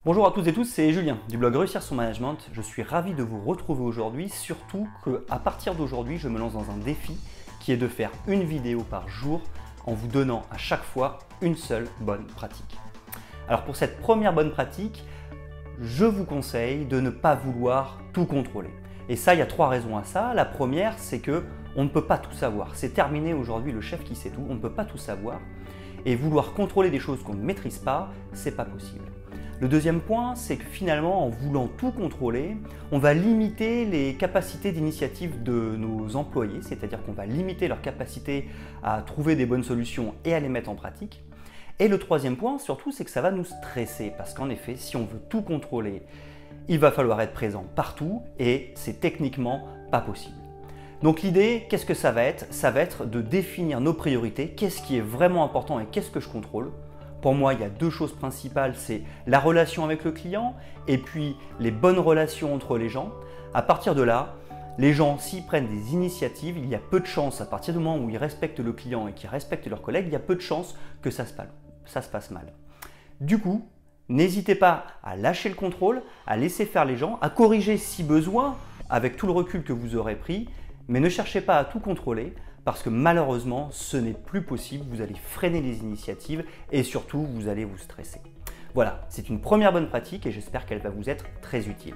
Bonjour à toutes et tous, c'est Julien du blog Réussir son management. Je suis ravi de vous retrouver aujourd'hui, surtout qu'à partir d'aujourd'hui, je me lance dans un défi qui est de faire une vidéo par jour en vous donnant à chaque fois une seule bonne pratique. Alors pour cette première bonne pratique, je vous conseille de ne pas vouloir tout contrôler. Et ça, il y a trois raisons à ça. La première, c'est que on ne peut pas tout savoir. C'est terminé aujourd'hui le chef qui sait tout, on ne peut pas tout savoir. Et vouloir contrôler des choses qu'on ne maîtrise pas, c'est pas possible. Le deuxième point, c'est que finalement, en voulant tout contrôler, on va limiter les capacités d'initiative de nos employés, c'est-à-dire qu'on va limiter leur capacité à trouver des bonnes solutions et à les mettre en pratique. Et le troisième point, surtout, c'est que ça va nous stresser, parce qu'en effet, si on veut tout contrôler, il va falloir être présent partout et c'est techniquement pas possible. Donc l'idée, qu'est-ce que ça va être? Ça va être de définir nos priorités, qu'est-ce qui est vraiment important et qu'est-ce que je contrôle. Pour moi, il y a deux choses principales, c'est la relation avec le client et puis les bonnes relations entre les gens. À partir de là, les gens, s'ils prennent des initiatives, il y a peu de chances, à partir du moment où ils respectent le client et qu'ils respectent leurs collègues, il y a peu de chances que ça se passe mal. Du coup, n'hésitez pas à lâcher le contrôle, à laisser faire les gens, à corriger si besoin avec tout le recul que vous aurez pris, mais ne cherchez pas à tout contrôler parce que malheureusement, ce n'est plus possible. Vous allez freiner les initiatives et surtout, vous allez vous stresser. Voilà, c'est une première bonne pratique et j'espère qu'elle va vous être très utile.